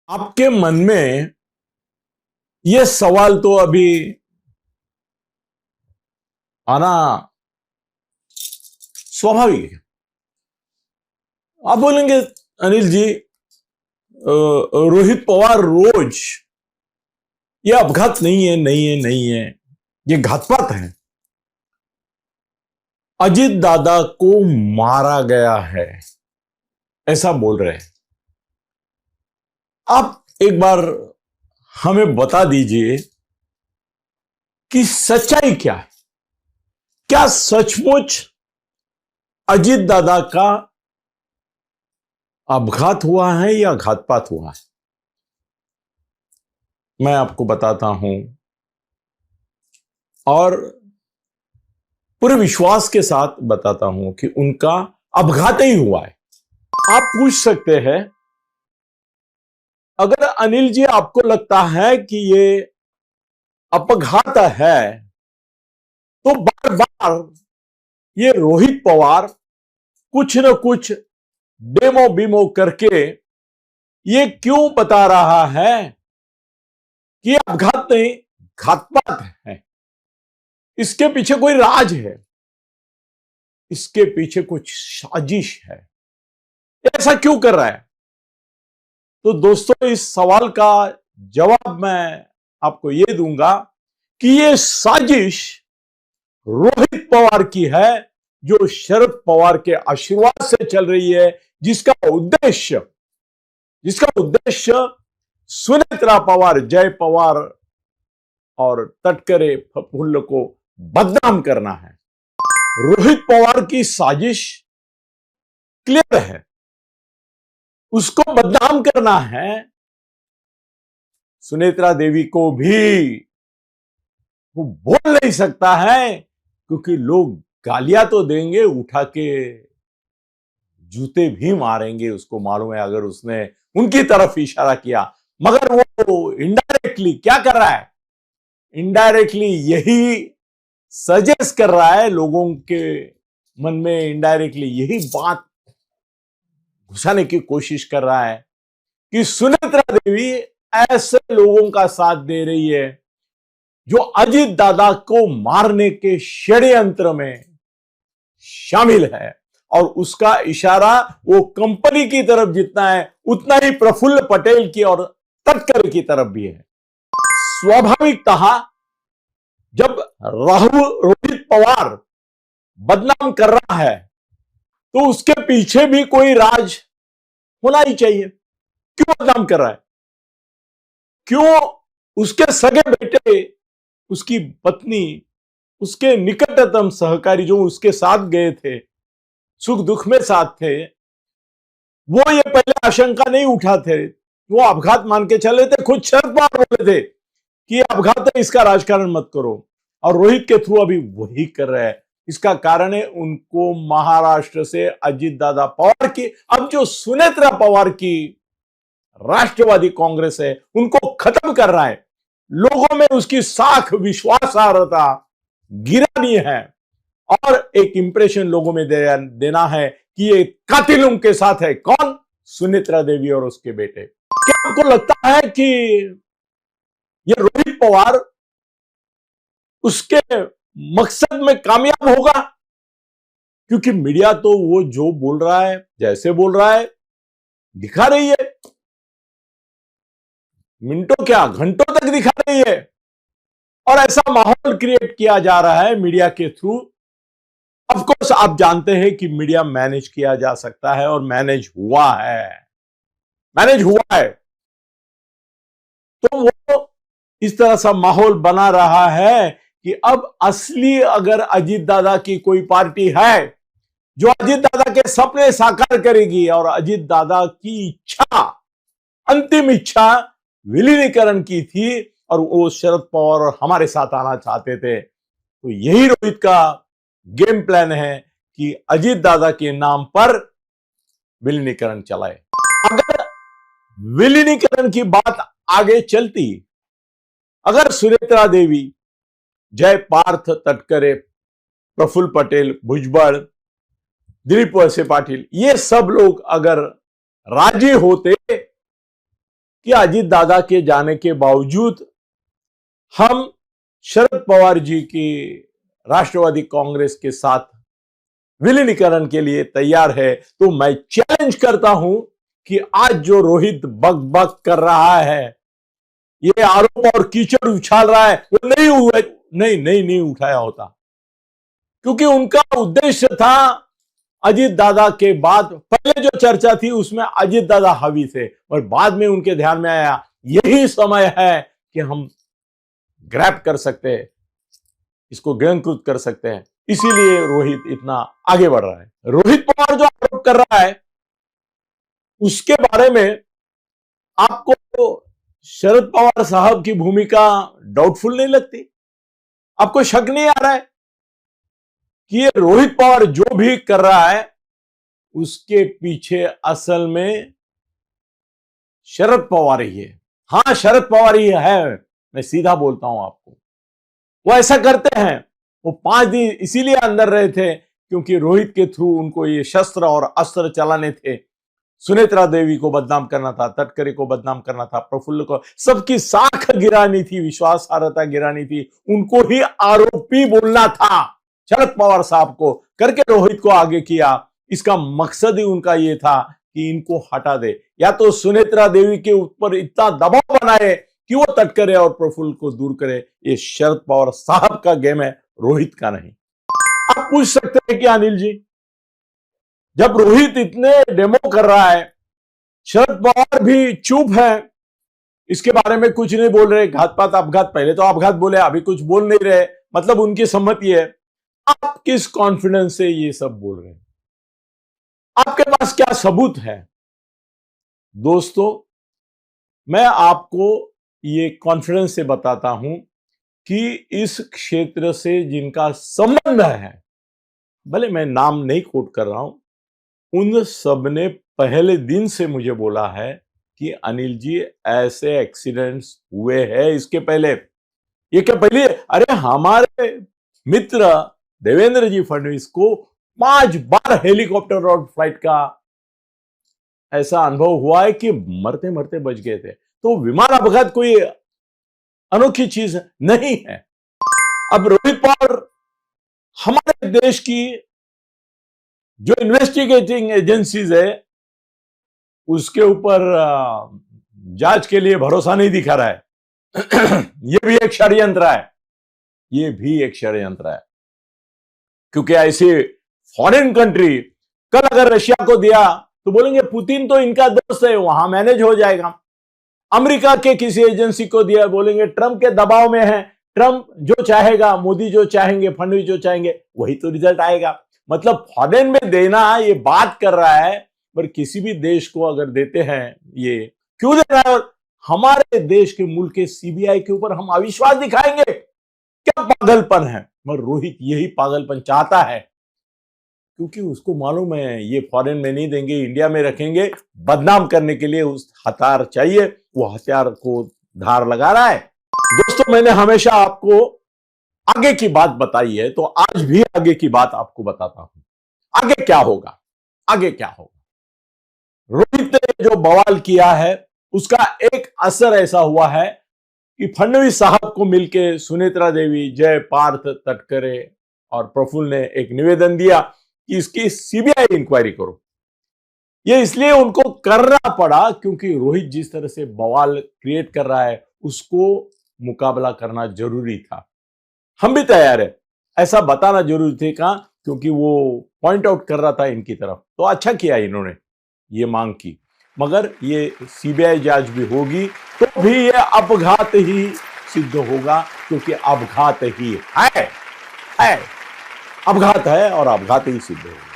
आपके मन में यह सवाल तो अभी आना स्वाभाविक है। आप बोलेंगे अनिल जी, रोहित पवार रोज ये अपघात नहीं है, नहीं है, नहीं है, ये घातपात है। अजित दादा को मारा गया है ऐसा बोल रहे हैं। आप एक बार हमें बता दीजिए कि सच्चाई क्या है। क्या सचमुच अजित दादा का अपघात हुआ है या घातपात हुआ है? मैं आपको बताता हूं और पूरे विश्वास के साथ बताता हूं कि उनका अपघात ही हुआ है। आप पूछ सकते हैं, अगर अनिल जी आपको लगता है कि ये अपघात है तो बार बार ये रोहित पवार कुछ न कुछ डेमो बीमो करके ये क्यों बता रहा है कि अपघात नहीं घातपात है? इसके पीछे कोई राज है, इसके पीछे कुछ साजिश है। ऐसा क्यों कर रहा है? तो दोस्तों, इस सवाल का जवाब मैं आपको यह दूंगा कि यह साजिश रोहित पवार की है, जो शरद पवार के आशीर्वाद से चल रही है, जिसका उद्देश्य सुनेत्रा पवार, जय पवार और तटकरे प्रफुल्ल को बदनाम करना है। रोहित पवार की साजिश क्लियर है, उसको बदनाम करना है। सुनेत्रा देवी को भी वो बोल नहीं सकता है, क्योंकि लोग गालियां तो देंगे, उठा के जूते भी मारेंगे, उसको मालूम है अगर उसने उनकी तरफ इशारा किया। मगर वो इनडायरेक्टली क्या कर रहा है? इनडायरेक्टली यही सजेस्ट कर रहा है, लोगों के मन में इनडायरेक्टली यही बात घुसाने की कोशिश कर रहा है कि सुनेत्रा देवी ऐसे लोगों का साथ दे रही है जो अजित दादा को मारने के षड्यंत्र में शामिल है, और उसका इशारा वो कंपनी की तरफ जितना है उतना ही प्रफुल्ल पटेल की और तटकरे की तरफ भी है। स्वाभाविकतः जब राहुल रोहित पवार बदनाम कर रहा है तो उसके पीछे भी कोई राज होना ही चाहिए। क्यों बदनाम कर रहा है? क्यों उसके सगे बेटे, उसकी पत्नी, उसके निकटतम सहकारी जो उसके साथ गए थे, सुख दुख में साथ थे, वो ये पहले आशंका नहीं उठाते, वो अपघात मान के चले थे। खुद शरद पवार बोले थे कि अपघात है, इसका राजकारण मत करो, और रोहित के थ्रू अभी वही कर रहे हैं। इसका कारण है उनको महाराष्ट्र से अजित दादा पवार की, अब जो सुनेत्रा पवार की राष्ट्रवादी कांग्रेस है, उनको खत्म कर रहा है। लोगों में उसकी साख विश्वासार्हता गिरानी है और एक इंप्रेशन लोगों में देना है कि ये कातिलों के साथ है। कौन? सुनेत्रा देवी और उसके बेटे। क्या आपको लगता है कि ये रोहित पवार उसके मकसद में कामयाब होगा? क्योंकि मीडिया तो वो जो बोल रहा है, जैसे बोल रहा है, दिखा रही है, मिनटों क्या घंटों तक दिखा रही है, और ऐसा माहौल क्रिएट किया जा रहा है मीडिया के थ्रू। ऑफ कोर्स आप जानते हैं कि मीडिया मैनेज किया जा सकता है, और मैनेज हुआ है। तो वो इस तरह सा माहौल बना रहा है कि अब असली अगर अजित दादा की कोई पार्टी है जो अजित दादा के सपने साकार करेगी, और अजित दादा की इच्छा, अंतिम इच्छा विलीनीकरण की थी, और वो शरद पवार और हमारे साथ आना चाहते थे, तो यही रोहित का गेम प्लान है कि अजित दादा के नाम पर विलीनीकरण चलाए। अगर विलीनीकरण की बात आगे चलती, अगर सुनेत्रा देवी, जय पार्थ तटकरे, प्रफुल्ल पटेल, भुजबल, दिलीप वळसे पाटील, ये सब लोग अगर राजी होते कि अजीत दादा के जाने के बावजूद हम शरद पवार जी की राष्ट्रवादी कांग्रेस के साथ विलीनीकरण के लिए तैयार है, तो मैं चैलेंज करता हूं कि आज जो रोहित बक बक कर रहा है, ये आरोप और कीचड़ उछाल रहा है, वो नहीं हुआ, नहीं उठाया होता, क्योंकि उनका उद्देश्य था अजीत दादा के बाद पहले जो चर्चा थी उसमें अजीत दादा हावी थे, और बाद में उनके ध्यान में आया यही समय है कि हम ग्रैब कर सकते हैं, इसको गिरंकृत कर सकते हैं, इसीलिए रोहित इतना आगे बढ़ रहा है। रोहित पवार जो आरोप कर रहा है उसके बारे में आपको शरद पवार साहब की भूमिका डाउटफुल नहीं लगती? आपको शक नहीं आ रहा है कि ये रोहित पवार जो भी कर रहा है उसके पीछे असल में शरद पवार ही है? हां, शरद पवार ही है, मैं सीधा बोलता हूं आपको। वो ऐसा करते हैं, वो 5 दिन इसीलिए अंदर रहे थे क्योंकि रोहित के थ्रू उनको ये शस्त्र और अस्त्र चलाने थे। सुनेत्रा देवी को बदनाम करना था, तटकरे को बदनाम करना था, प्रफुल्ल को, सबकी साख गिरानी थी, विश्वासार्हता गिरानी थी, उनको ही आरोपी बोलना था शरद पवार साहब को, करके रोहित को आगे किया। इसका मकसद ही उनका ये था कि इनको हटा दे, या तो सुनेत्रा देवी के ऊपर इतना दबाव बनाए कि वो तटकरे और प्रफुल्ल को दूर करे। ये शरद पवार साहब का गेम है, रोहित का नहीं। आप पूछ सकते हैं कि अनिल जी, जब रोहित इतने डेमो कर रहा है, शरद पवार भी चुप है, इसके बारे में कुछ नहीं बोल रहे, घातपात अपघात, पहले तो अपघात बोले, अभी कुछ बोल नहीं रहे, मतलब उनकी सम्मति है, आप किस कॉन्फिडेंस से ये सब बोल रहे हैं? आपके पास क्या सबूत है? दोस्तों, मैं आपको ये कॉन्फिडेंस से बताता हूं कि इस क्षेत्र से जिनका संबंध है, भले मैं नाम नहीं कोट कर रहा हूं, उन सब ने पहले दिन से मुझे बोला है कि अनिल जी ऐसे एक्सीडेंट्स हुए हैं इसके पहले। ये क्या पहले? अरे हमारे मित्र देवेंद्र जी फडणवीस को 5 बार हेलीकॉप्टर और फ्लाइट का ऐसा अनुभव हुआ है कि मरते मरते बच गए थे। तो विमान अपघात कोई अनोखी चीज नहीं है। अब रोहित पवार हमारे देश की जो इन्वेस्टिगेटिंग एजेंसीज है उसके ऊपर जांच के लिए भरोसा नहीं दिखा रहा है। ये भी एक षड्यंत्र है, ये भी एक षड्यंत्र है, क्योंकि ऐसे फॉरेन कंट्री, कल अगर रशिया को दिया तो बोलेंगे पुतिन तो इनका दोस्त है, वहां मैनेज हो जाएगा। अमेरिका के किसी एजेंसी को दिया, बोलेंगे ट्रंप के दबाव में है, ट्रंप जो चाहेगा, मोदी जो चाहेंगे, फडणवीस जो चाहेंगे, वही तो रिजल्ट आएगा। मतलब फॉरेन में देना ये बात कर रहा है, पर किसी भी देश को अगर देते हैं, ये क्यों दे रहा है? और हमारे देश के मुल्क के सीबीआई के ऊपर हम अविश्वास दिखाएंगे? क्या पागलपन है। मगर रोहित यही पागलपन चाहता है, क्योंकि उसको मालूम है ये फॉरेन में नहीं देंगे, इंडिया में रखेंगे, बदनाम करने के लिए उस हथियार चाहिए, वो हथियार को धार लगा रहा है। दोस्तों, मैंने हमेशा आपको आगे की बात बताई है, तो आज भी आगे की बात आपको बताता हूं। आगे क्या होगा? आगे क्या होगा? रोहित ने जो बवाल किया है उसका एक असर ऐसा हुआ है कि फडणवीस साहब को मिलकर सुनेत्रा देवी, जय पार्थ, तटकरे और प्रफुल्ल ने एक निवेदन दिया कि इसकी सीबीआई इंक्वायरी करो। ये इसलिए उनको करना पड़ा क्योंकि रोहित जिस तरह से बवाल क्रिएट कर रहा है उसको मुकाबला करना जरूरी था। हम भी तैयार है, ऐसा बताना जरूरी था, क्योंकि वो पॉइंट आउट कर रहा था इनकी तरफ। तो अच्छा किया इन्होंने ये मांग की, मगर ये सीबीआई जांच भी होगी तो भी ये अपघात ही सिद्ध होगा, क्योंकि अपघात ही है, अपघात है और अपघात ही सिद्ध होगा।